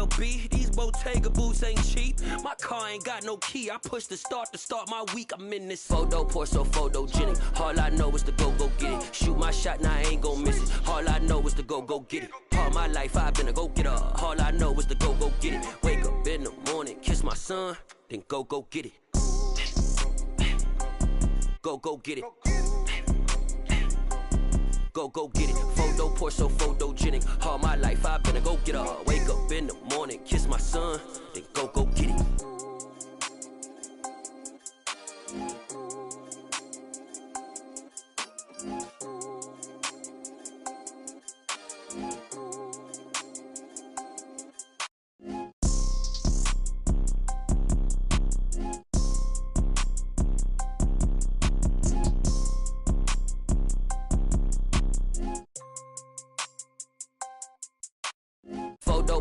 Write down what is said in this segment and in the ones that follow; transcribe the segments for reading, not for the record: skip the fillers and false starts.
MLB. These Bottega boots ain't cheap. My car ain't got no key. I push the start to start my week. I'm in this photo, pour so photogenic. All I know is to go get it. Shoot my shot, now I ain't gon' miss it. All I know is to go get it. All my life I've been a go-getter. All I know is to go get it. Wake up in the morning, kiss my son, then go get it. Go get it. Go get it. Photo, pour so photogenic. All my life I've been a go-getter. Wake up in the morning, kiss my son, then go get it.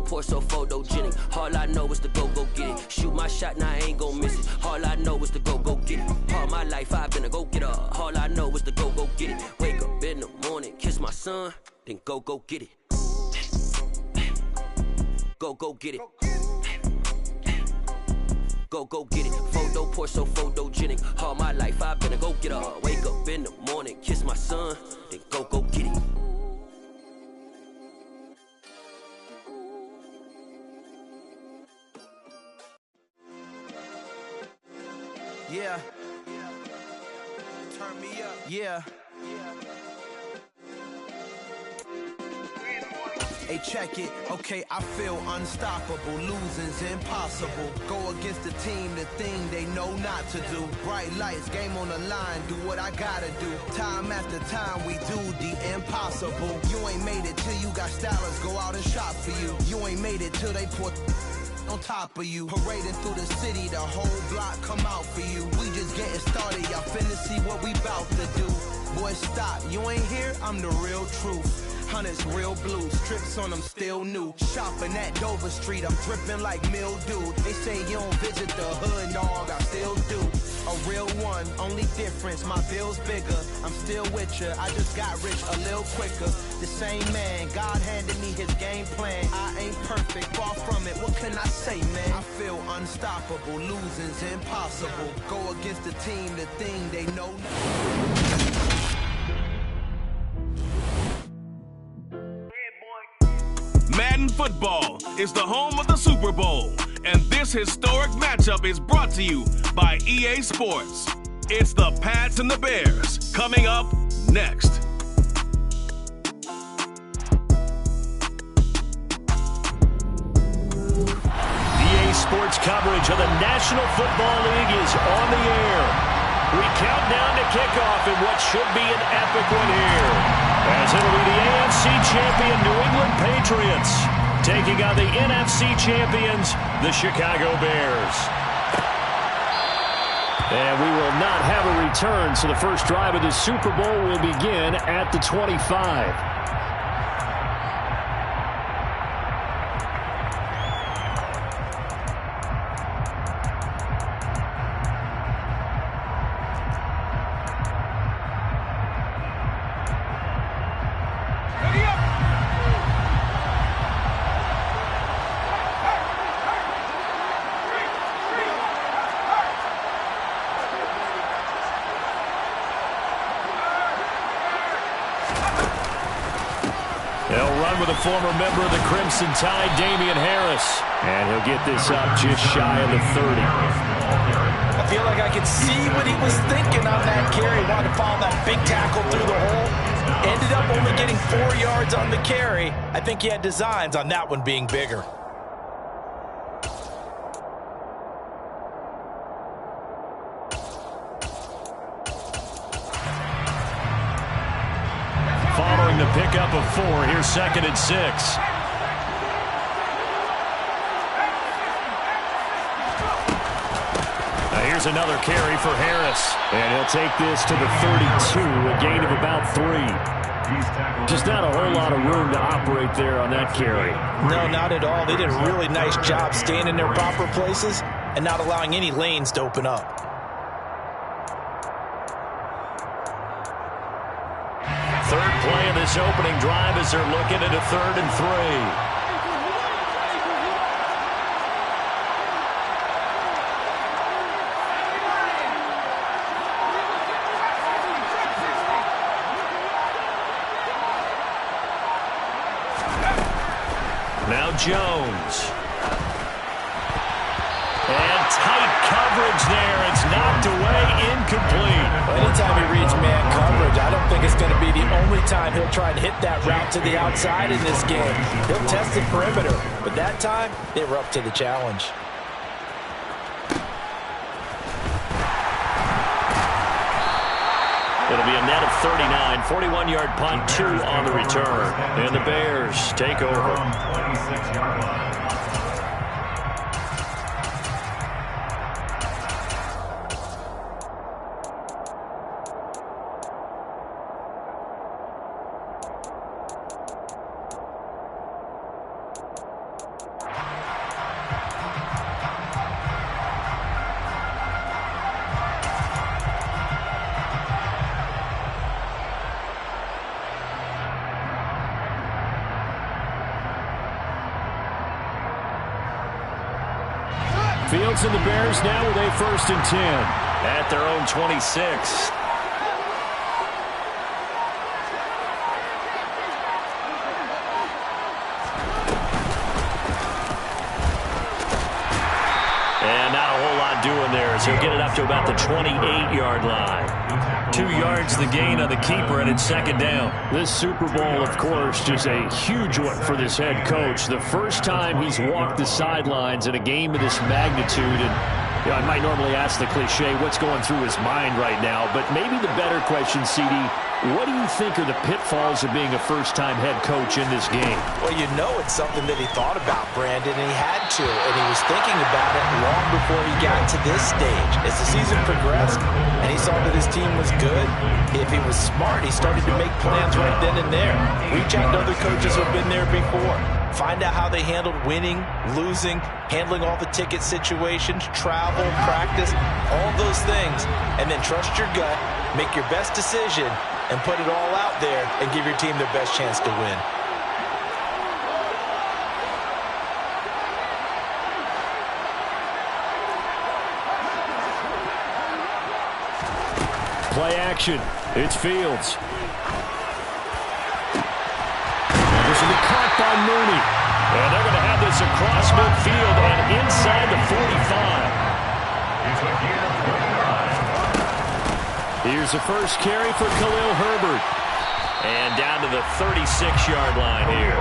Pour so photogenic. All I know is to go get it. Shoot my shot, now I ain't gon' miss it. All I know is to go get it. All my life I've been a go-getter. All I know is to go get it. Wake up in the morning, kiss my son, then go get it. Go get it. Go get it. Photo, pour so photogenic. All my life I've been a go-getter. Wake up in the morning, kiss my son, then go get it. Yeah. Turn me up. Yeah. Hey, check it. Okay, I feel unstoppable. Losing's impossible. Go against the team, the thing they know not to do. Bright lights, game on the line, do what I gotta do. Time after time, we do the impossible. You ain't made it till you got stylers go out and shop for you. You ain't made it till they put on top of you. Parading through the city, the whole block come out for you. We just getting started, y'all finna see what we bout to do. Boy, stop, you ain't here, I'm the real truth. Hunters, real blues, strips on them still new. Shopping at Dover Street, I'm dripping like mildew. They say you don't visit the hood, dog, I still do. A real one, only difference, my bill's bigger. I'm still with ya, I just got rich a little quicker. The same man, God handed me his game plan. I ain't perfect, far from it, what can I say, man? I feel unstoppable, losing's impossible. Go against the team, the thing they know. Madden Football is the home of the Super Bowl, and this historic matchup is brought to you by EA Sports. It's the Pats and the Bears, coming up next. EA Sports coverage of the National Football League is on the air. We count down to kickoff in what should be an epic one here, as it'll be the AFC champion New England Patriots taking on the NFC champions, the Chicago Bears. And we will not have a return, so the first drive of the Super Bowl will begin at the 25. With a former member of the Crimson Tide, Damian Harris. And he'll get this up just shy of the 30. I feel like I could see what he was thinking on that carry. Wanted to follow that big tackle through the hole. Ended up only getting 4 yards on the carry. I think he had designs on that one being bigger. Following the pickup of 4, here's 2nd and 6. Now here's another carry for Harris. And he'll take this to the 32, a gain of about 3. Just not a whole lot of room to operate there on that carry. No, not at all. They did a really nice job staying in their proper places and not allowing any lanes to open up. Third play of this opening drive as they're looking at a 3rd and 3. Jones. And tight coverage there. It's knocked away, incomplete. Anytime he reads man coverage, I don't think it's going to be the only time he'll try and hit that route to the outside in this game. He'll test the perimeter, but that time, they were up to the challenge. It'll be a net of 39, 41-yard punt, 2 on the return. And the Bears take over. 26-yard line. Fields and the Bears now with a 1st and 10 at their own 26. And not a whole lot doing there as he'll get it up to about the 28-yard line. 2 yards the gain on the keeper, and it's 2nd down. This Super Bowl, of course, just a huge one for this head coach. The first time he's walked the sidelines in a game of this magnitude. And you know, I might normally ask the cliche, what's going through his mind right now? But maybe the better question, CD, what do you think are the pitfalls of being a first-time head coach in this game? Well, you know it's something that he thought about, Brandon, and he had to. And he was thinking about it long before he got to this stage. As the season progressed and he saw that his team was good, if he was smart, he started to make plans right then and there. Reach out to other coaches who have been there before. Find out how they handled winning, losing, handling all the ticket situations, travel, practice, all those things. And then trust your gut, make your best decision, and put it all out there and give your team their best chance to win. Play action. It's Fields. This will be caught by Mooney. And they're going to have this across midfield and inside the 45. Here's the first carry for Khalil Herbert. And down to the 36-yard line here.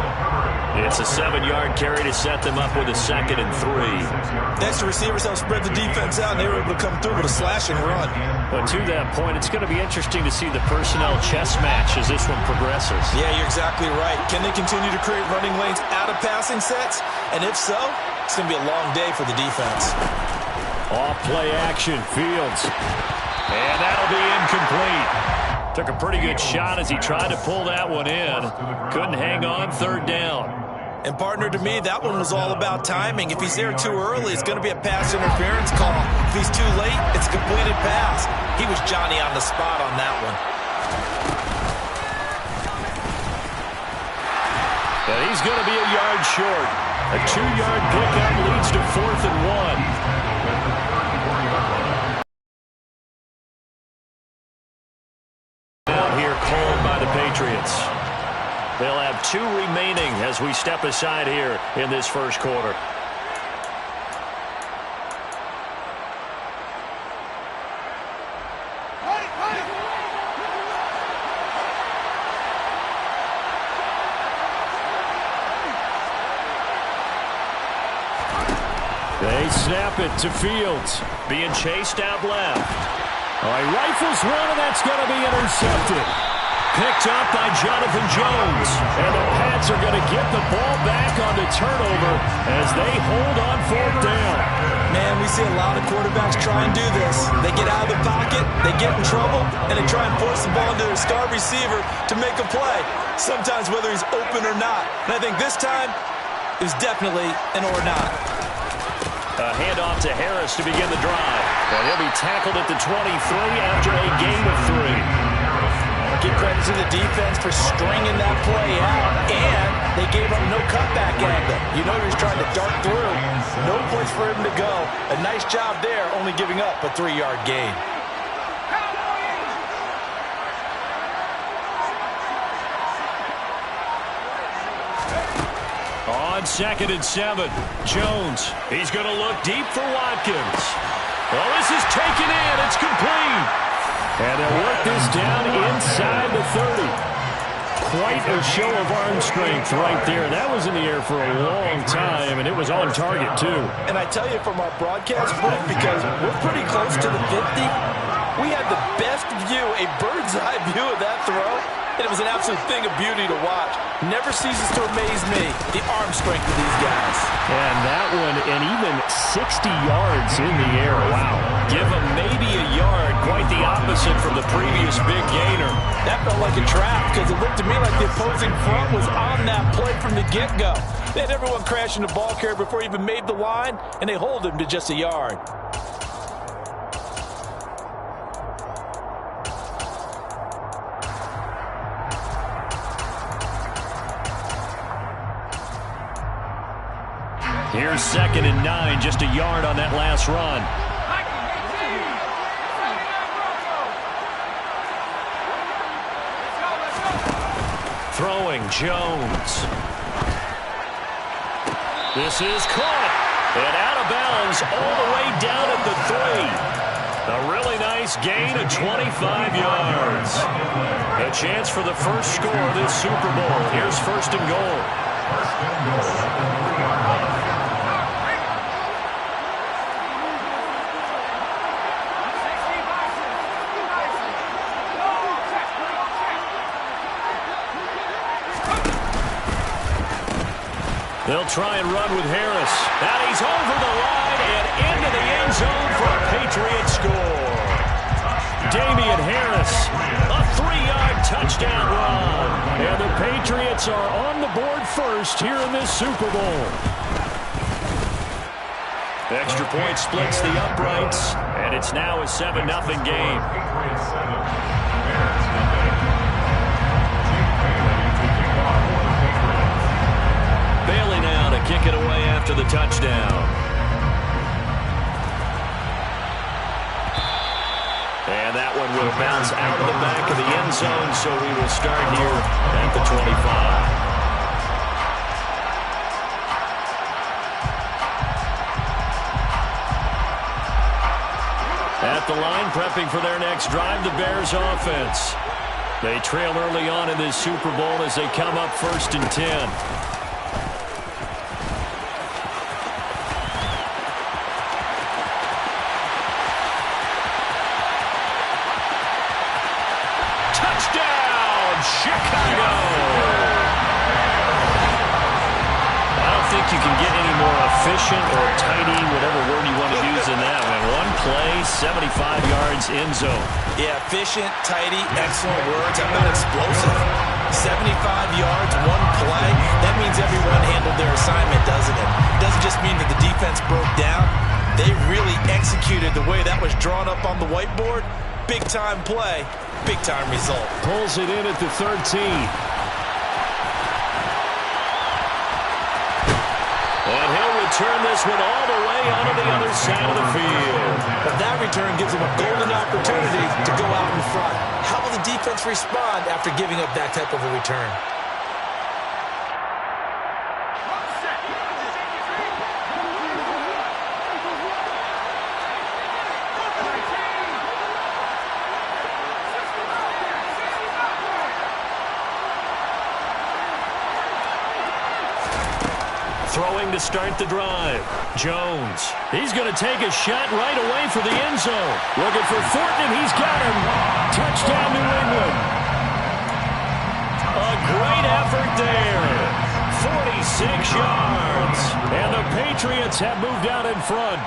It's a 7-yard carry to set them up with a 2nd and 3. Next, the receivers helped spread the defense out, and they were able to come through with a slash and run. But to that point, it's going to be interesting to see the personnel chess match as this one progresses. Yeah, you're exactly right. Can they continue to create running lanes out of passing sets? And if so, it's going to be a long day for the defense. Off play action, Fields. And that'll be incomplete. Took a pretty good shot as he tried to pull that one in. Couldn't hang on, 3rd down. And partner, to me, that one was all about timing. If he's there too early, it's going to be a pass interference call. If he's too late, it's a completed pass. He was Johnny on the spot on that one. And he's going to be a yard short. A 2-yard pickup leads to 4th and 1. Patriots. They'll have 2 remaining as we step aside here in this first quarter. They snap it to Fields. Being chased out left. All right, rifles one, and that's going to be intercepted. Picked up by Jonathan Jones. And the Pats are going to get the ball back on the turnover as they hold on 4th down. Man, we see a lot of quarterbacks try and do this. They get out of the pocket, they get in trouble, and they try and force the ball into their star receiver to make a play. Sometimes whether he's open or not. And I think this time, it was definitely an or not. A handoff to Harris to begin the drive. And he'll be tackled at the 23 after a gain of 3. Give credit to the defense for stringing that play out, and they gave up no cutback angle. You know he was trying to dart through. No place for him to go. A nice job there, only giving up a 3-yard gain. On on 2nd and 7. Jones, he's going to look deep for Watkins. Well, this is taken in. It's complete. And they'll work this down inside the 30. Quite a show of arm strength right there. That was in the air for a long time, and it was on target, too. And I tell you from our broadcast booth, because we're pretty close to the 50, we had the best view, a bird's-eye view of that throw, and it was an absolute thing of beauty to watch. Never ceases to amaze me, the arm strength of these guys. And that one, and even 60 yards in the air. Wow. Give them maybe a yard, quite the opposite from the previous big gainer. That felt like a trap, because it looked to me like the opposing front was on that play from the get-go. They had everyone crashing the ball carrier before he even made the line, and they hold him to just a yard. Here's 2nd and 9, just a yard on that last run. Throwing, Jones. This is caught. And out of bounds all the way down at the 3. A really nice gain of 25 yards. A chance for the first score of this Super Bowl. Here's 1st and goal. They'll try and run with Harris. And he's over the line and into the end zone for a Patriot score. Damian Harris, a 3-yard touchdown run. And the Patriots are on the board first here in this Super Bowl. Extra point splits the uprights, and it's now a 7-0 game. Bailey now to kick it away after the touchdown. And that one will bounce out of the back of the end zone, so we will start here at the 25. At the line, prepping for their next drive, the Bears offense. They trail early on in this Super Bowl as they come up 1st and 10. Chicago! I don't think you can get any more efficient or tidy, whatever word you want to use in that one. One play, 75 yards, end zone. Yeah, efficient, tidy, excellent words. How about explosive? 75 yards, one play. That means everyone handled their assignment, doesn't it? It doesn't just mean that the defense broke down. They really executed the way that was drawn up on the whiteboard. Big-time play, big-time result. Pulls it in at the 13. And he'll return this one all the way onto the other side of the field. But that return gives him a golden opportunity to go out in front. How will the defense respond after giving up that type of a return? Throwing to start the drive. Jones. He's going to take a shot right away for the end zone. Looking for Fortin, and he's got him. Touchdown, New England. A great effort there. 46 yards. And the Patriots have moved out in front.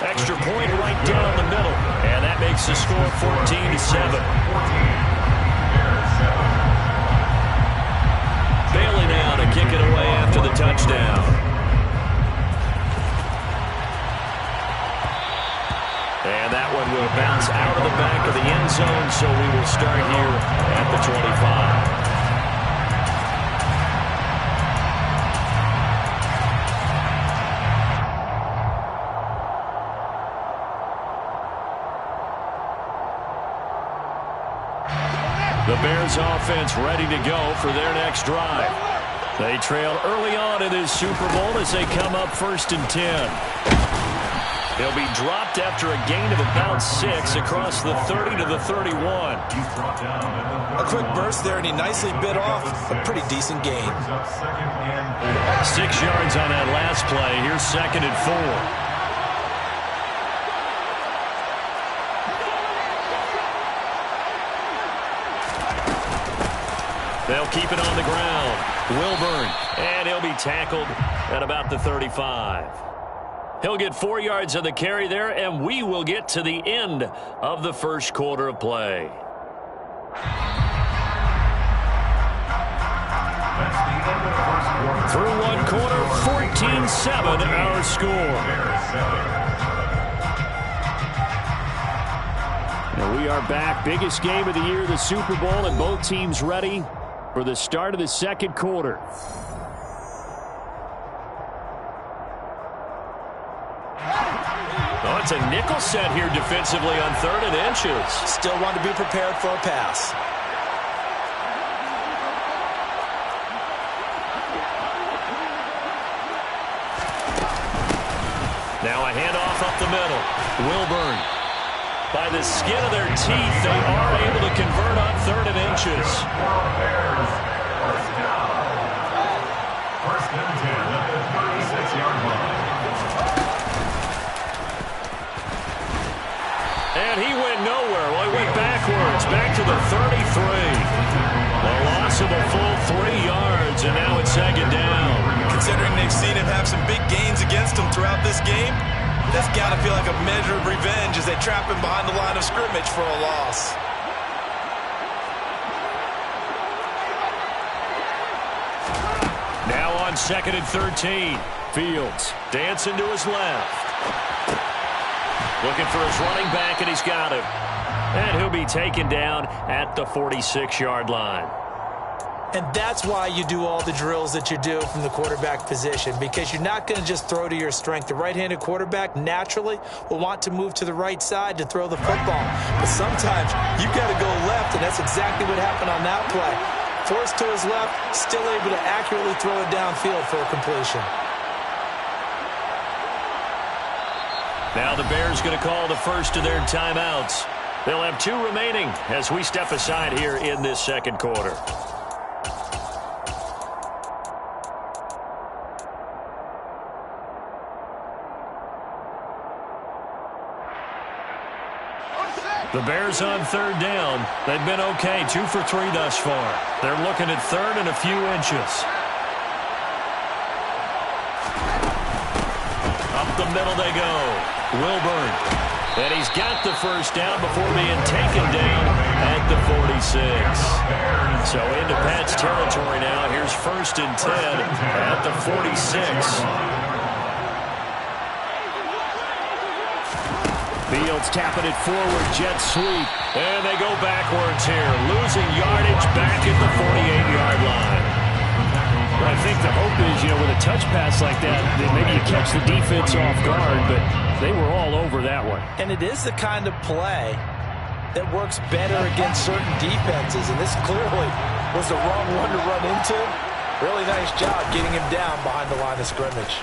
Extra point right down the middle. And that makes the score 14-7. Bailey now to kick it away after the touchdown. And that one will bounce out of the back of the end zone, so we will start here at the 25. The Bears offense ready to go for their next drive. They trail early on in this Super Bowl as they come up 1st and 10. He'll be dropped after a gain of about 6 across the 30 to the 31. A quick burst there, and he nicely bit off a pretty decent gain. 6 yards on that last play. Here's 2nd and 4. They'll keep it on the ground. Wilburn, and he'll be tackled at about the 35. He'll get 4 yards on the carry there, and we will get to the end of the first quarter of play. Through one quarter, 14-7 our score. And we are back. Biggest game of the year, the Super Bowl, and both teams ready for the start of the second quarter. Oh, it's a nickel set here defensively on 3rd and inches. Still want to be prepared for a pass. Now a handoff up the middle. Wilburn. By the skin of their teeth, they are able to convert on 3rd and inches. First and 10 at the 36-yard line. And he went nowhere. Well, he went backwards, back to the 33. A loss of a full 3 yards, and now it's 2nd down. Considering they've seen him have some big gains against him throughout this game, that's got to feel like a measure of revenge as they trap him behind the line of scrimmage for a loss. Now on 2nd and 13. Fields dancing to his left. Looking for his running back, and he's got him. And he'll be taken down at the 46-yard line. And that's why you do all the drills that you do from the quarterback position, because you're not going to just throw to your strength. The right-handed quarterback naturally will want to move to the right side to throw the football. But sometimes you've got to go left, and that's exactly what happened on that play. Forced to his left, still able to accurately throw it downfield for a completion. Now the Bears going to call the first of their timeouts. They'll have 2 remaining as we step aside here in this second quarter. The Bears on 3rd down. They've been okay, 2 for 3 thus far. They're looking at 3rd and a few inches. Up the middle they go. Wilburn. And he's got the first down before being taken down at the 46. So into Pat's territory now. Here's 1st and 10 at the 46. Fields tapping it forward, jet sweep. And they go backwards here. Losing yardage back at the 48-yard line. Well, I think the hope is, with a touch pass like that maybe you catch the defense off guard, but they were all over that one. And it is the kind of play that works better against certain defenses, and this clearly was the wrong one to run into. Really nice job getting him down behind the line of scrimmage.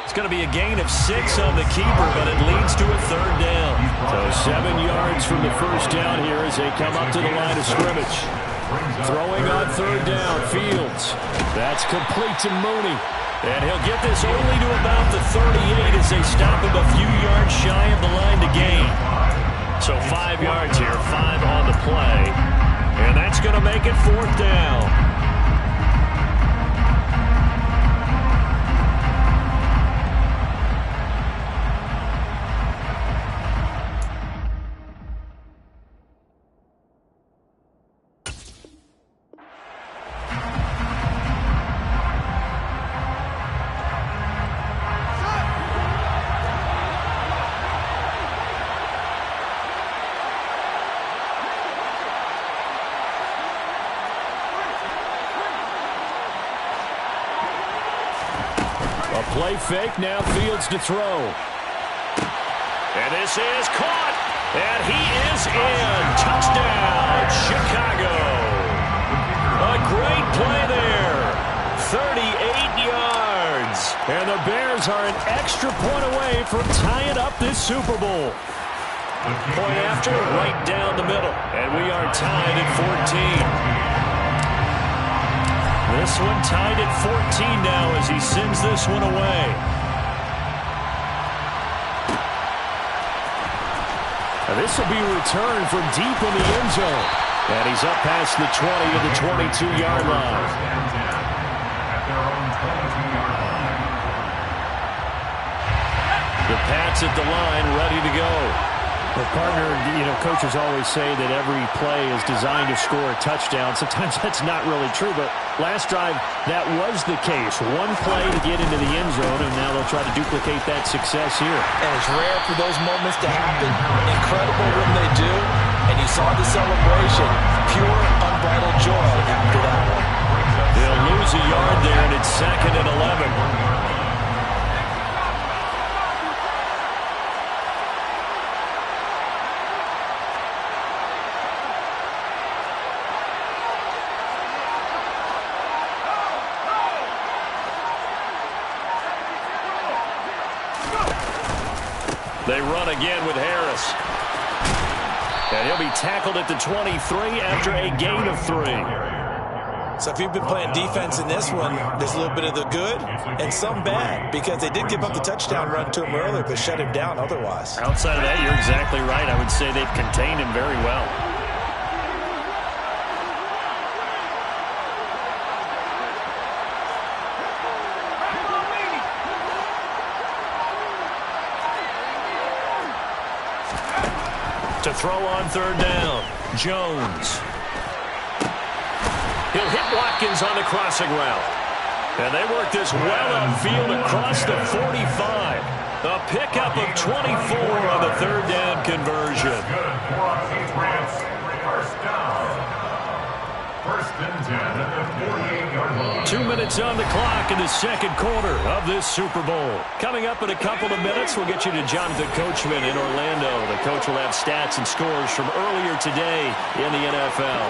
It's going to be a gain of 6 on the keeper, but it leads to a 3rd down. So 7 yards from the first down here as they come up to the line of scrimmage. Throwing on 3rd down, Fields. That's complete to Mooney. And he'll get this only to about the 38 as they stop him a few yards shy of the line to gain. So 5 yards here, 5 on the play. And that's going to make it 4th down. Play fake, now Fields to throw. And this is caught. And he is in. Touchdown, Chicago. A great play there. 38 yards. And the Bears are an extra point away from tying up this Super Bowl. Point after, right down the middle. And we are tied at 14. This one tied at 14 now as he sends this one away. Now this will be returned from deep in the end zone. And he's up past the 20 to the 22-yard line. The Pats at the line, ready to go. Well, partner, coaches always say that every play is designed to score a touchdown. Sometimes that's not really true, but last drive, that was the case. One play to get into the end zone, and now they'll try to duplicate that success here. And it's rare for those moments to happen. Incredible when they do. And you saw the celebration. Pure, unbridled joy after that one. They'll lose a yard there, and it's 2nd and 11. They run again with Harris. And he'll be tackled at the 23 after a gain of 3. So if you've been playing defense in this one, there's a little bit of the good and some bad, because they did give up the touchdown run to him earlier, but shut him down otherwise. Outside of that, you're exactly right. I would say they've contained him very well. To throw on 3rd down, Jones. He'll hit Watkins on the crossing route. And they work this well upfield across the 45. A pickup of 24 on the 3rd down conversion. First and 10 at the 48-yard line. 2 minutes on the clock in the 2nd quarter of this Super Bowl. Coming up in a couple of minutes, we'll get you to Jonathan Coachman in Orlando. The coach will have stats and scores from earlier today in the NFL.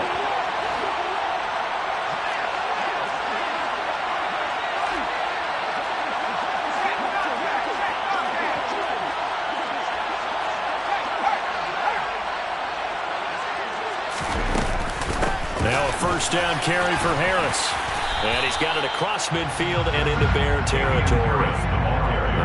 Now a first down carry for Harris. And he's got it across midfield and into Bear territory.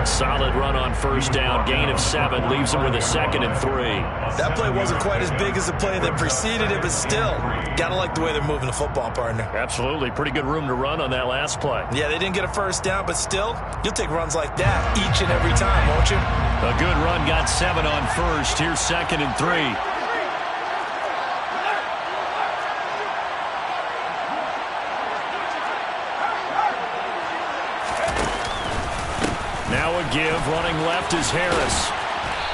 A solid run on first down. Gain of 7 leaves him with a 2nd and 3. That play wasn't quite as big as the play that preceded it, but still, got to like the way they're moving the football, partner. Absolutely. Pretty good room to run on that last play. Yeah, they didn't get a first down, but still, you'll take runs like that each and every time, won't you? A good run, got 7 on first. Here's 2nd and 3. Give running left is Harris,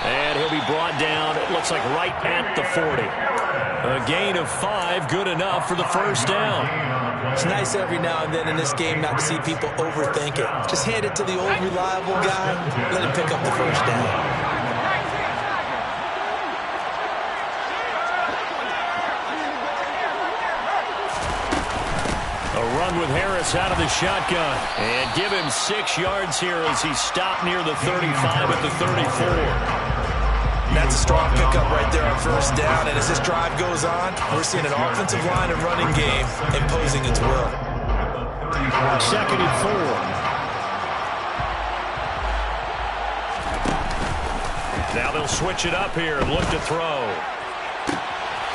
and he'll be brought down, it looks like right at the 40. A gain of 5, good enough for the first down. It's nice every now and then in this game not to see people overthink it. Just hand it to the old reliable guy, let him pick up the first down. Run with Harris out of the shotgun. And give him 6 yards here as he stopped near the 35 at the 34. That's a strong pickup right there on first down. And as this drive goes on, we're seeing an offensive line and running game imposing its will. 2nd and 4. Now they'll switch it up here and look to throw.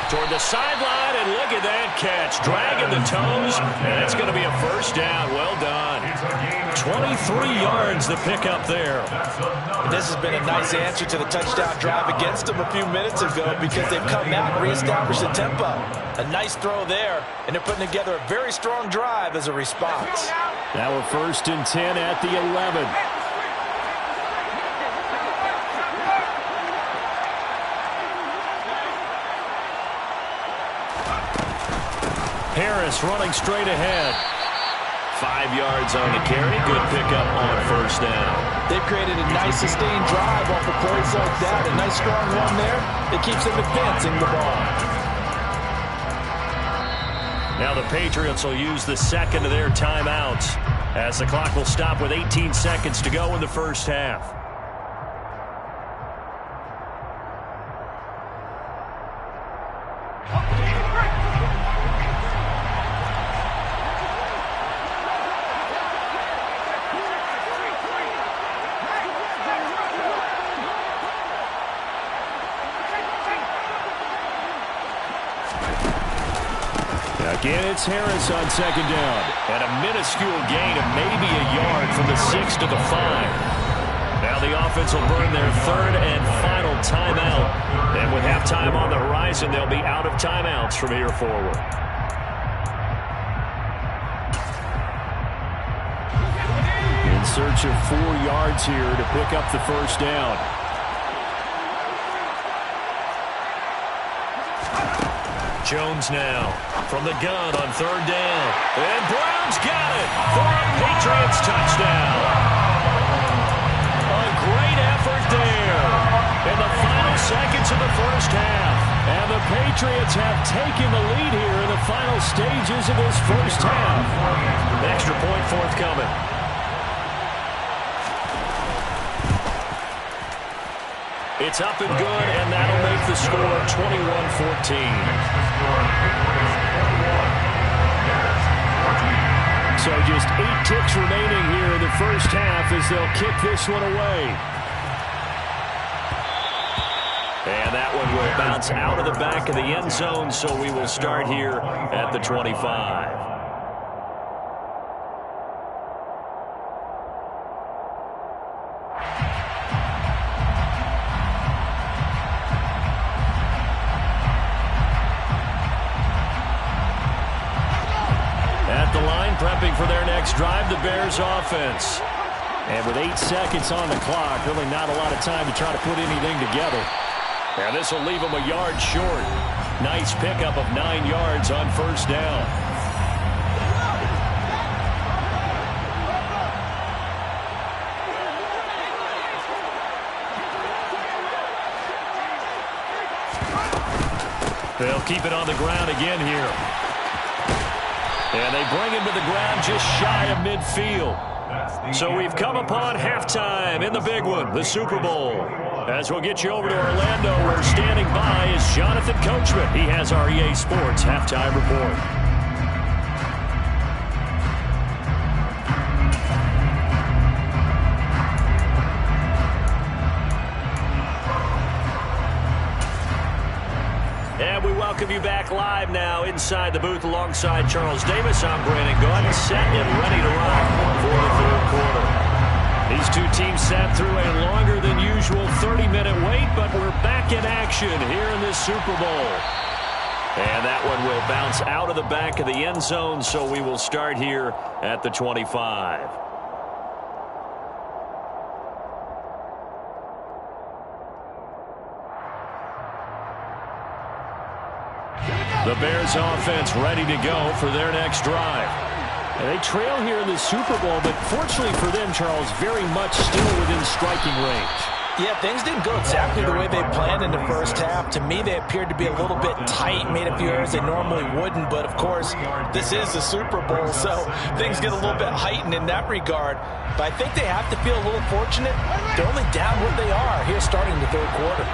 Toward the sideline, and look at that catch. Dragging the toes, and it's going to be a first down. Well done. 23 yards the pickup there. And this has been a nice answer to the touchdown drive against them a few minutes ago, because they've come out and reestablished the tempo. A nice throw there, and they're putting together a very strong drive as a response. Now we're 1st and 10 at the 11. Harris running straight ahead. 5 yards on the carry. Good pickup on first down. They've created a nice sustained drive off of plays like that. A nice strong run there. It keeps them advancing the ball. Now the Patriots will use the second of their timeouts as the clock will stop with 18 seconds to go in the first half. Again, it's Harris on second down. And a minuscule gain of maybe a yard from the 6 to the 5. Now the offense will burn their third and final timeout. And with halftime on the horizon, they'll be out of timeouts from here forward. In search of 4 yards here to pick up the first down. Jones now from the gun on third down. And Brown's got it for a Patriots touchdown. A great effort there in the final seconds of the first half. And the Patriots have taken the lead here in the final stages of this first half. An extra point forthcoming. It's up and good, and that'll make the score 21-14. So just 8 ticks remaining here in the first half as they'll kick this one away. And that one will bounce out of the back of the end zone, so we will start here at the 25. Prepping for their next drive, the Bears offense. And with 8 seconds on the clock, really not a lot of time to try to put anything together. And this will leave them a yard short. Nice pickup of 9 yards on first down. They'll keep it on the ground again here. And they bring him to the ground just shy of midfield. So we've come upon halftime in the big one, the Super Bowl. As we'll get you over to Orlando, where standing by is Jonathan Coachman. He has our EA Sports halftime report. And we welcome you back live now inside the booth alongside Charles Davis. I'm Brandon Gaudin, set and ready to rock for the third quarter. These two teams sat through a longer than usual 30-minute wait, but we're back in action here in this Super Bowl. And that one will bounce out of the back of the end zone, so we will start here at the 25. The Bears offense ready to go for their next drive. And they trail here in the Super Bowl, but fortunately for them, Charles, very much still within striking range. Yeah, things didn't go exactly the way they planned in the first half. To me, they appeared to be a little bit tight, made a few errors they normally wouldn't. But, of course, this is the Super Bowl, so things get a little bit heightened in that regard. But I think they have to feel a little fortunate. They're only down what they are here starting the third quarter.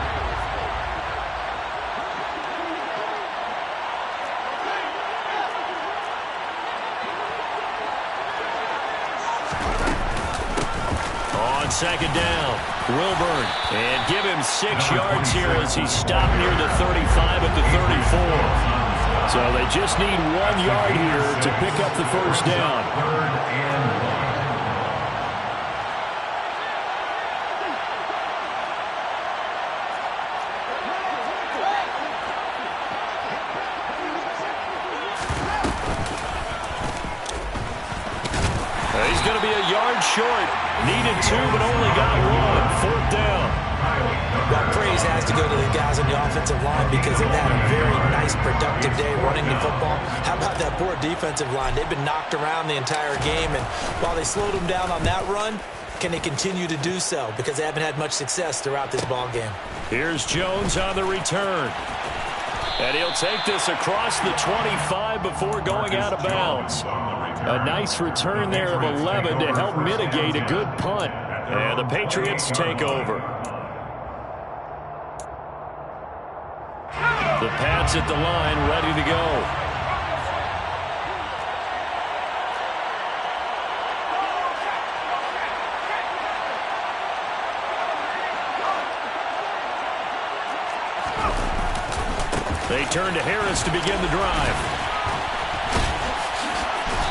Second down, Wilburn, and give him 6 yards here as he stopped near the 35 at the 34. So they just need 1 yard here to pick up the first down. He's going to be a yard short. Needed 2, but only got 1. Fourth down. Well, praise has to go to the guys on the offensive line because they've had a very nice, productive day running the football. How about that poor defensive line? They've been knocked around the entire game, and while they slowed them down on that run, can they continue to do so? Because they haven't had much success throughout this ball game. Here's Jones on the return. And he'll take this across the 25 before going out of bounds. A nice return there of 11 to help mitigate a good punt. And the Patriots take over. The Pats at the line, ready to go. They turn to Harris to begin the drive.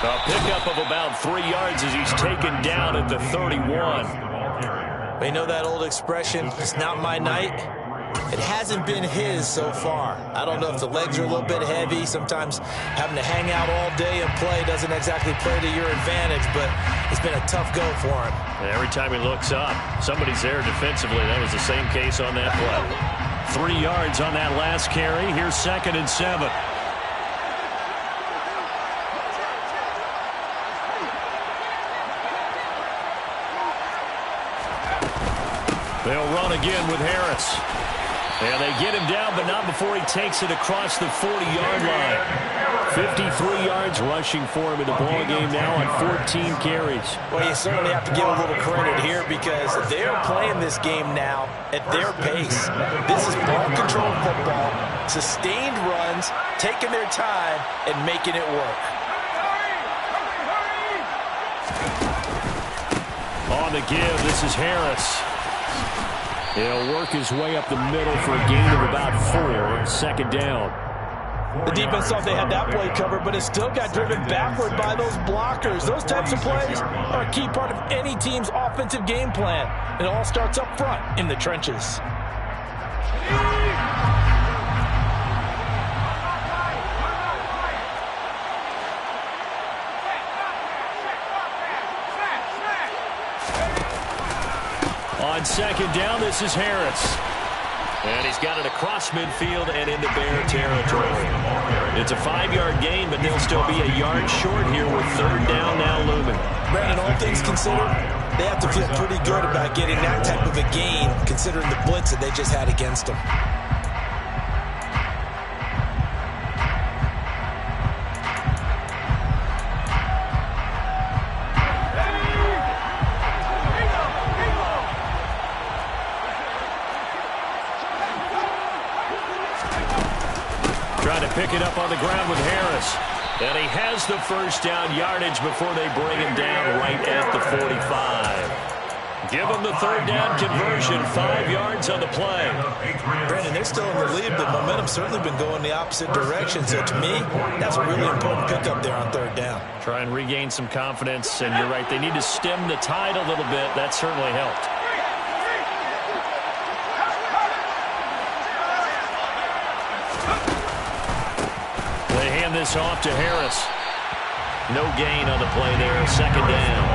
A pickup of about 3 yards as he's taken down at the 31. We know that old expression, it's not my night. It hasn't been his so far. I don't know if the legs are a little bit heavy. Sometimes having to hang out all day and play doesn't exactly play to your advantage, but it's been a tough go for him. And every time he looks up, somebody's there defensively. That was the same case on that play. 3 yards on that last carry. Here's 2nd and 7. They'll run again with Harris. And they get him down, but not before he takes it across the 40-yard line. 53 yards rushing for him in the ballgame now on 14 carries. Well, you certainly have to give a little credit here because they're playing this game now at their pace. This is ball-controlled football, sustained runs, taking their time, and making it work. On the give, this is Harris. He'll work his way up the middle for a gain of about 4. 2nd down. The defense thought they had that play covered, but it still got driven backward by those blockers. Those types of plays are a key part of any team's offensive game plan. It all starts up front in the trenches. On 2nd down, this is Harris. And he's got it across midfield and into Bear territory. It's a 5-yard gain, but they'll still be a yard short here with 3rd down now looming. Brandon, all things considered, they have to feel pretty good about getting that type of a gain considering the blitz that they just had against them. Pick it up on the ground with Harris. And he has the 1st down yardage before they bring him down right at the 45. Give him the 3rd down conversion, 5 yards on the play. Brandon, they're still in the lead, but momentum's certainly been going the opposite direction. So to me, that's a really important pickup there on 3rd down. Try and regain some confidence, and you're right, they need to stem the tide a little bit. That certainly helped. This off to Harris. No gain on the play there. 2nd down.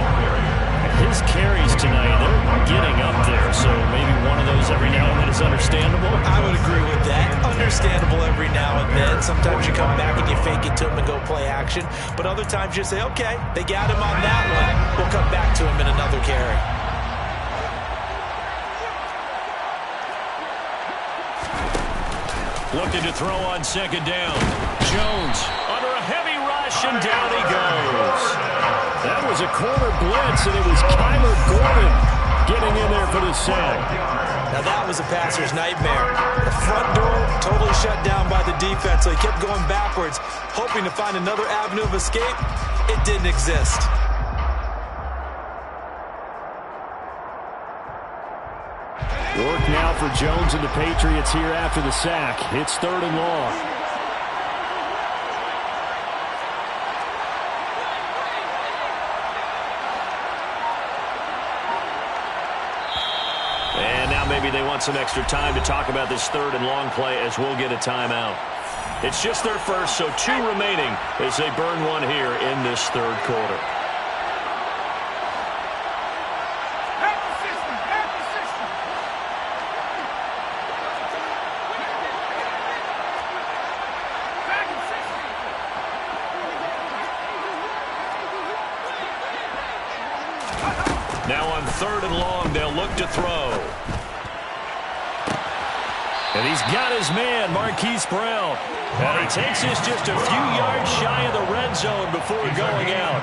His carries tonight, they're getting up there, so maybe one of those every now and then is understandable. I would agree with that. Understandable every now and then. Sometimes you come back and you fake it to him and go play action, but other times you say, okay, they got him on that one. We'll come back to him in another carry. Looking to throw on 2nd down. Jones under a heavy rush, and down he goes. That was a corner blitz, and it was Kyler Gordon getting in there for the sack. Now that was a passer's nightmare. The front door totally shut down by the defense, so he kept going backwards, hoping to find another avenue of escape. It didn't exist. Work now for Jones and the Patriots here after the sack. It's 3rd and long. And now maybe they want some extra time to talk about this 3rd and long play as we'll get a timeout. It's just their first, so 2 remaining as they burn one here in this 3rd quarter. Now on 3rd and long, they'll look to throw. And he's got his man, Marquise Brown. And he takes this just a few yards shy of the red zone before going out.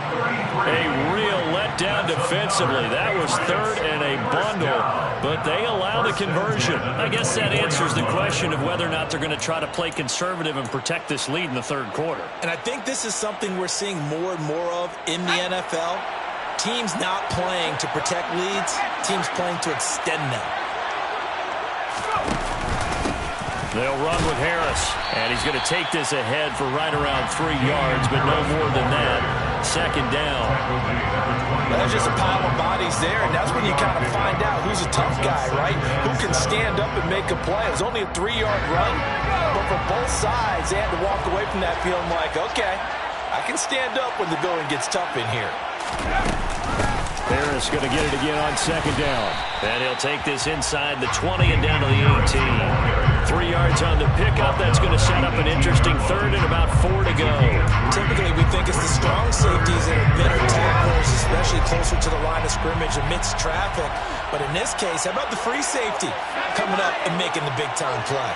A real letdown defensively. That was 3rd and a bundle, but they allow the conversion. I guess that answers the question of whether or not they're going to try to play conservative and protect this lead in the 3rd quarter. And I think this is something we're seeing more and more of in the NFL. Teams not playing to protect leads, teams playing to extend them. They'll run with Harris, and he's going to take this ahead for right around 3 yards, but no more than that. 2nd down. There's just a pile of bodies there, and that's when you kind of find out who's a tough guy, right? Who can stand up and make a play. It was only a 3-yard run, but for both sides, they had to walk away from that feeling like, okay, I can stand up when the going gets tough in here. Harris going to get it again on 2nd down. And he'll take this inside the 20 and down to the 18. 3 yards on the pickup. That's going to set up an interesting 3rd and about 4 to go. Typically, we think it's the strong safeties that are better tacklers, especially closer to the line of scrimmage amidst traffic. But in this case, how about the free safety coming up and making the big-time play?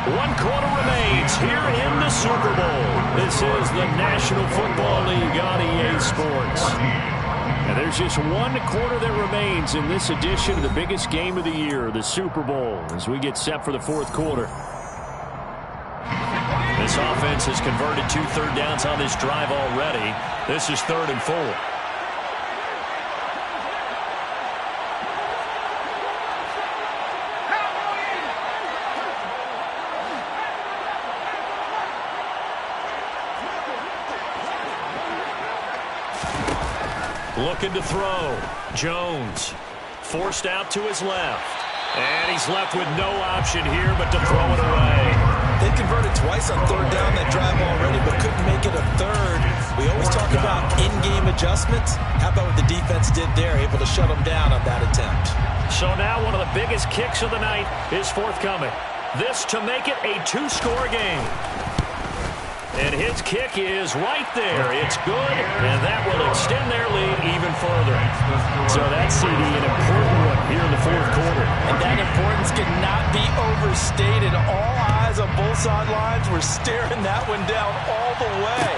One quarter remains here in the Super Bowl. This is the National Football League on EA Sports. And there's just 1 quarter that remains in this edition of the biggest game of the year, the Super Bowl, as we get set for the 4th quarter. This offense has converted 2 third downs on this drive already. This is 3rd and 4. Looking to throw. Jones forced out to his left. And he's left with no option here but to throw it away. They converted twice on 3rd down that drive already, but couldn't make it a 3rd. We always talk about in-game adjustments. How about what the defense did there, able to shut them down on that attempt? So now one of the biggest kicks of the night is forthcoming. This to make it a 2-score game. And his kick is right there. It's good, and that will extend their lead even further. So that's, CD, an important one here in the 4th quarter. And that importance cannot be overstated. All eyes on both sidelines were staring that one down all the way.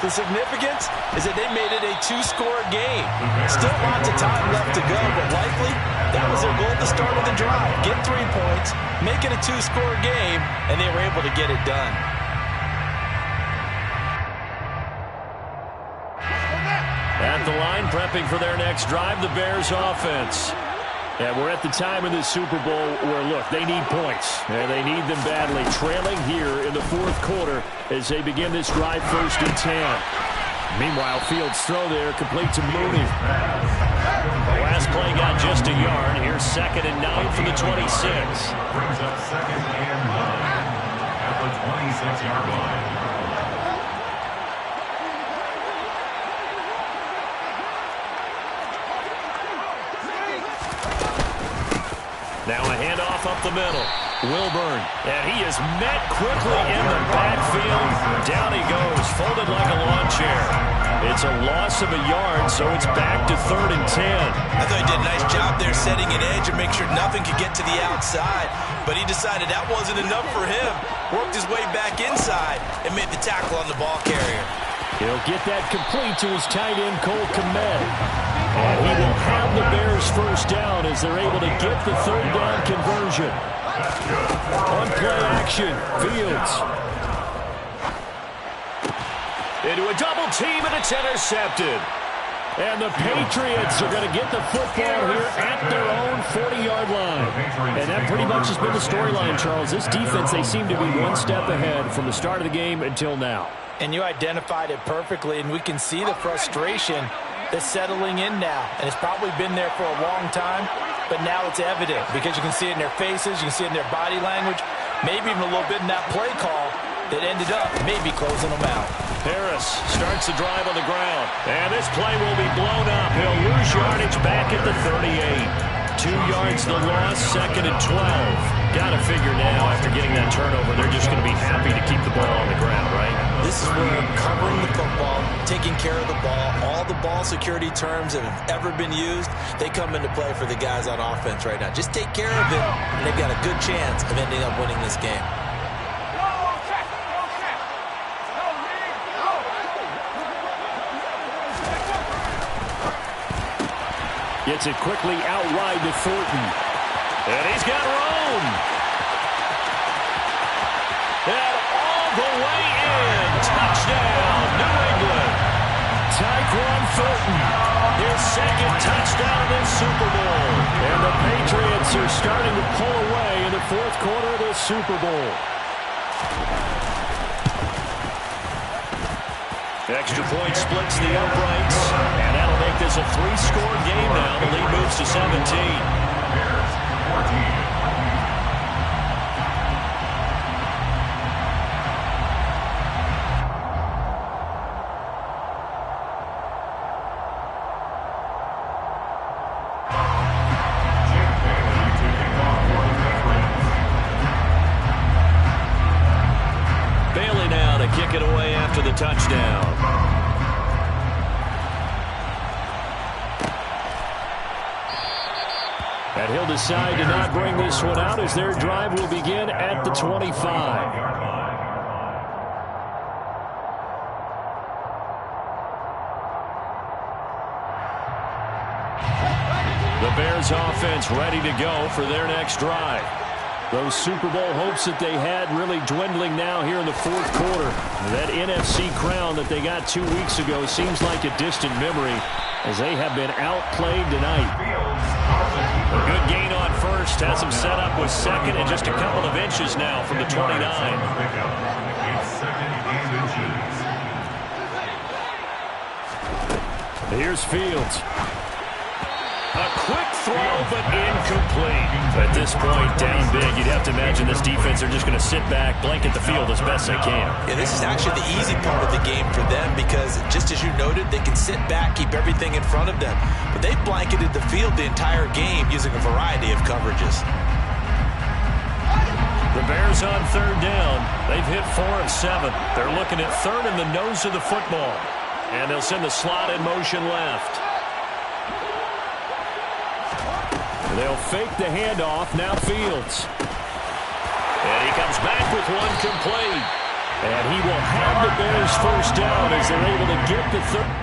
The significance is that they made it a 2-score game. Still lots of time left to go, but likely that was their goal at the start of the drive. Get 3 points, make it a 2-score game, and they were able to get it done. At the line, prepping for their next drive, the Bears offense. And we're at the time in the Super Bowl where, look, they need points. And they need them badly. Trailing here in the 4th quarter as they begin this drive 1st and 10. Meanwhile, Fields' throw there complete to Mooney. The last play got just a yard. Here's 2nd and 9 from the 26. Brings up 2nd and 9 at the 26-yard line. Now a handoff up the middle. Wilburn, and he is met quickly in the backfield. Down he goes, folded like a lawn chair. It's a loss of a yard, so it's back to 3rd and 10. I thought he did a nice job there setting an edge and make sure nothing could get to the outside. But he decided that wasn't enough for him. Worked his way back inside and made the tackle on the ball carrier. He'll get that complete to his tight end, Cole Kmet. And he will have the Bears 1st down as they're able to get the 3rd down conversion. On play action, Fields. Into a double team, and it's intercepted. And the Patriots are going to get the football here at their own 40-yard line. And that pretty much has been the storyline, Charles. This defense, they seem to be 1 step ahead from the start of the game until now. And you identified it perfectly, and we can see the frustration that's settling in now. And it's probably been there for a long time, but now it's evident because you can see it in their faces, you can see it in their body language, maybe even a little bit in that play call that ended up maybe closing them out. Harris starts the drive on the ground, and this play will be blown up. He'll lose yardage back at the 38. 2 yards the loss, 2nd and 12. Got got to figure now, after getting that turnover, they're just going to be happy to keep the ball on the ground, right? This is where covering the football, taking care of the ball, all the ball security terms that have ever been used, they come into play for the guys on offense right now. Just take care of it, and they've got a good chance of ending up winning this game. Gets it quickly out wide to Thornton. And he's got Roan. And all the way in. Touchdown, New England. Tyquan Thornton, his second touchdown of this Super Bowl. And the Patriots are starting to pull away in the fourth quarter of this Super Bowl. Extra point splits the uprights, and that'll make this a 3-score game now. The lead moves to 17. Bears, 14. Bailey now to kick it away after the touchdown. And he'll decide to not bring this one out as their drive will begin at the 25. The Bears offense ready to go for their next drive. Those Super Bowl hopes that they had really dwindling now here in the fourth quarter. That NFC crown that they got 2 weeks ago seems like a distant memory as they have been outplayed tonight. A good gain on first, has them set up with second and just a couple of inches now from the 29. Here's Fields. A quick throw, but incomplete. At this point, down big, you'd have to imagine this defense are just going to sit back, blanket the field as best they can. Yeah, this is actually the easy part of the game for them because, just as you noted, they can sit back, keep everything in front of them. But they've blanketed the field the entire game using a variety of coverages. The Bears on third down. They've hit 4 of 7. They're looking at third in the nose of the football. And they'll send the slot in motion left. They'll fake the handoff, now Fields. And he comes back with one complete. And he will have the Bears first down as they're able to get the third.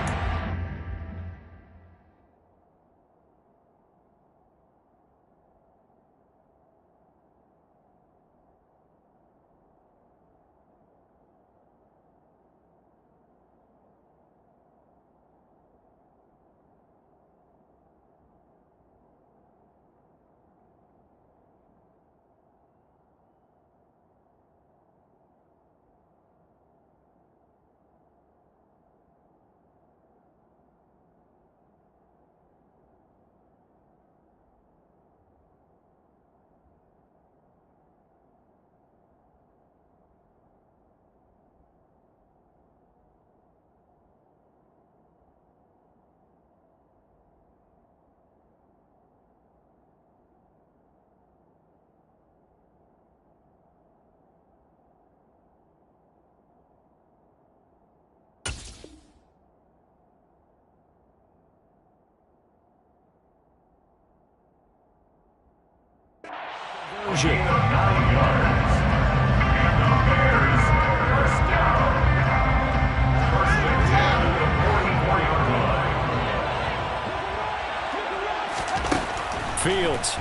Fields.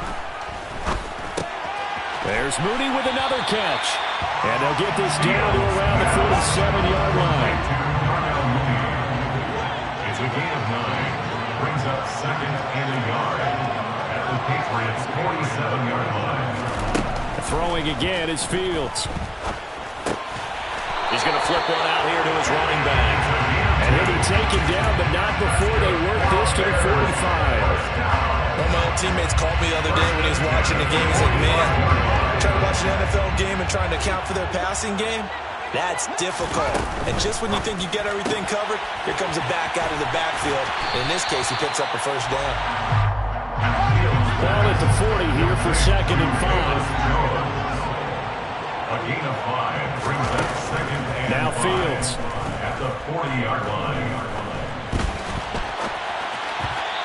There's Mooney with another catch. And they'll get this down to around the 47-yard line. It's a gain of 9. Brings up second and a yard at the Patriots' 47-yard line. Throwing again is Fields. He's going to flip one out here to his running back. And he'll be taken down, but not before they work this to the 45. One of my old teammates called me the other day when he was watching the game. He's like, man, trying to watch an NFL game and trying to account for their passing game, that's difficult. And just when you think you get everything covered, here comes a back out of the backfield. And in this case, he picks up a first down. Ball at the 40 here for second and 5. gain of 5 brings up second and Now 5 Fields. at the 40-yard line.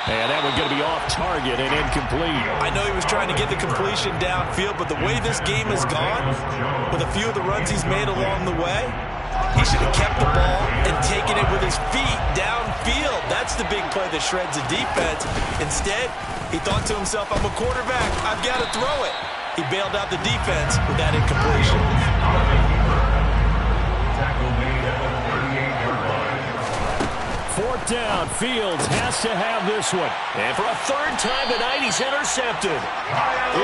And that one going to be off target and incomplete. I know he was trying to get the completion downfield, but the way this game has gone, with a few of the runs he's made along the way, he should have kept the ball and taken it with his feet downfield. That's the big play that shreds the defense. Instead, he thought to himself, I'm a quarterback, I've got to throw it. He bailed out the defense with that incompletion. Tackle made at the 38-yard line. Fourth down, Fields has to have this one. And for a third time tonight, he's intercepted.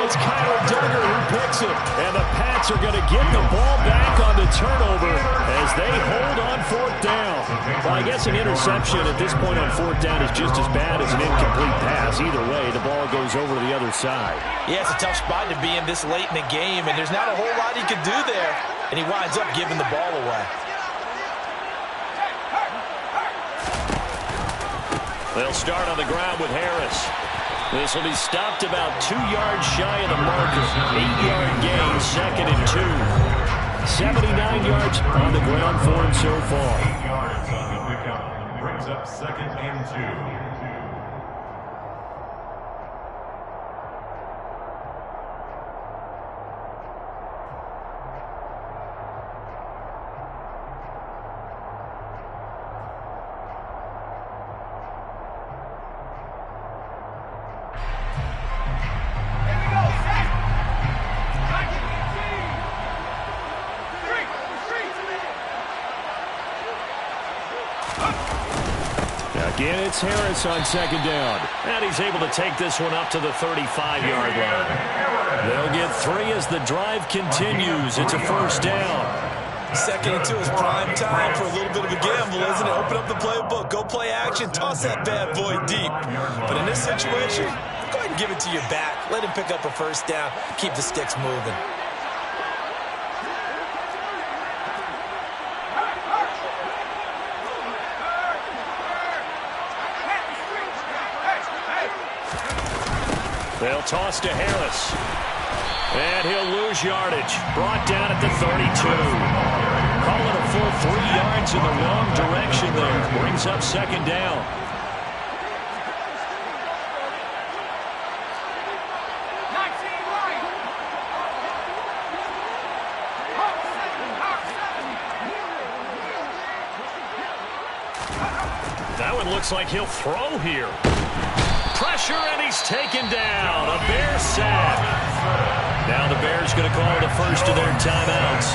It's Kyler Duggar who picks it. And the Pats are going to get the ball back on the turnover as they hold on fourth down. Well, I guess an interception at this point on fourth down is just as bad as an incomplete pass. Either way, the ball goes over to the other side. Yeah, it's a tough spot to be in this late in the game, and there's not a whole lot he could do there, and he winds up giving the ball away. They'll start on the ground with Harris. This will be stopped about 2 yards shy of the marker. 8-yard gain, second and 2. 79 yards on the ground for him so far. 8 yards on the pickup brings up second and 2. Again, it's Harris on second down. And he's able to take this one up to the 35-yard line. They'll get 3 as the drive continues. It's a first down. Second and 2 is prime time for a little bit of a gamble, isn't it? Open up the playbook, go play action, toss that bad boy deep. But in this situation, go ahead and give it to your back. Let him pick up a first down, keep the sticks moving. They'll toss to Harris. And he'll lose yardage. Brought down at the 32. Call it a full 3 yards in the wrong direction there. Brings up second down. That one looks like he'll throw here. Pressure, and he's taken down. A Bear sack. Now the Bears going to call the first of their timeouts,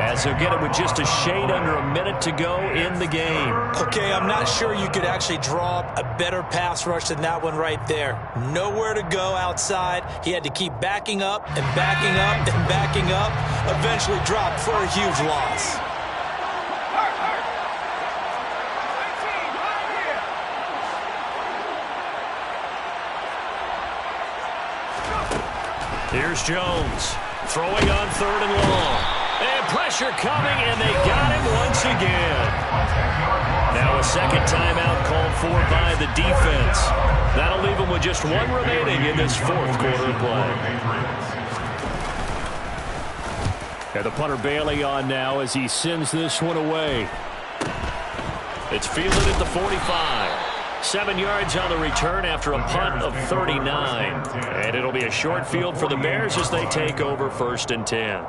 as they'll get it with just a shade under a minute to go in the game. Okay, I'm not sure you could actually draw up a better pass rush than that one right there. Nowhere to go outside. He had to keep backing up and backing up and backing up. Eventually dropped for a huge loss. Here's Jones, throwing on third and long. And pressure coming, and they got him once again. Now a second timeout called for by the defense. That'll leave him with just 1 remaining in this fourth quarter of play. And the punter Bailey on now as he sends this one away. It's fielded at the 45. 7 yards on the return after a punt of 39. And it'll be a short field for the Bears as they take over 1st and 10.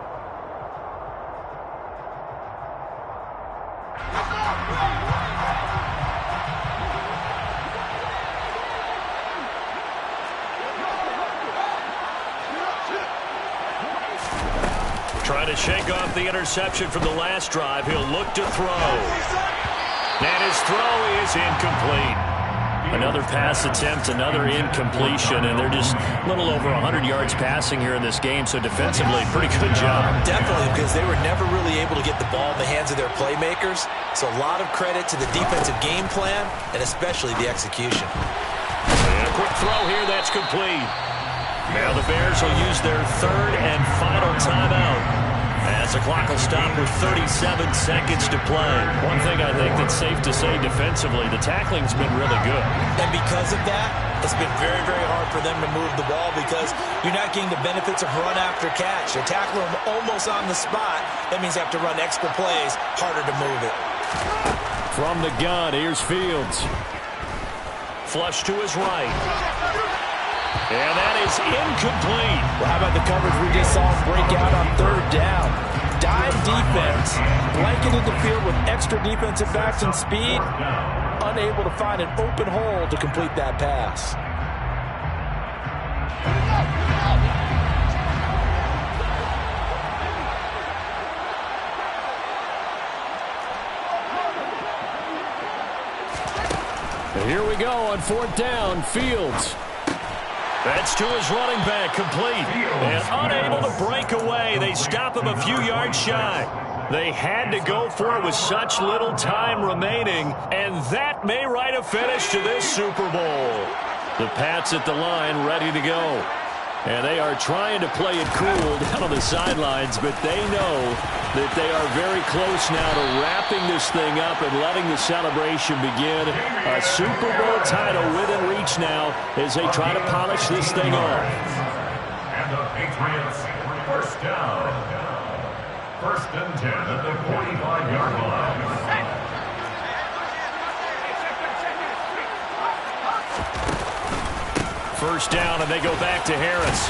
Trying to shake off the interception from the last drive. He'll look to throw. And his throw is incomplete. Another pass attempt, another incompletion, and they're just a little over 100 yards passing here in this game, so defensively, pretty good job. Definitely, because they were never really able to get the ball in the hands of their playmakers, so a lot of credit to the defensive game plan, and especially the execution. And a quick throw here, that's complete. Now the Bears will use their third and final timeout, as the clock will stop with 37 seconds to play. One thing I think that's safe to say defensively, the tackling's been really good. And because of that, It's been very, very hard for them to move the ball because you're not getting the benefits of run after catch. You tackle them almost on the spot. That means you have to run extra plays, harder to move it. From the gun, here's Fields. Flush to his right. And that is incomplete. Well, how about the coverage we just saw break out on third down? Dime defense, blanketed the field with extra defensive backs and speed, unable to find an open hole to complete that pass. And here we go on fourth down, Fields. That's to his running back, complete. And unable to break away. They stop him a few yards shy. They had to go for it with such little time remaining, and that may write a finish to this Super Bowl. The Pats at the line, ready to go. And they are trying to play it cool down on the sidelines, but they know that they are very close now to wrapping this thing up and letting the celebration begin. A Super Bowl title within reach now as they try to polish this thing off. And the Patriots, first down. First and 10 at the 45-yard line. First down, and they go back to Harris.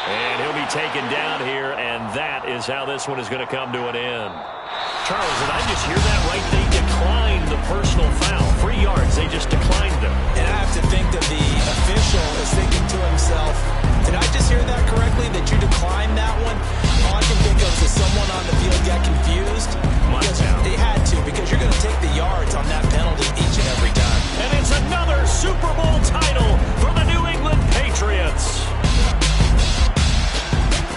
And he'll be taken down here, and that is how this one is going to come to an end. Charles, did I just hear that right? They declined the personal foul. 3 yards, they just declined them. And I have to think that the official is thinking to himself, did I just hear that correctly, that you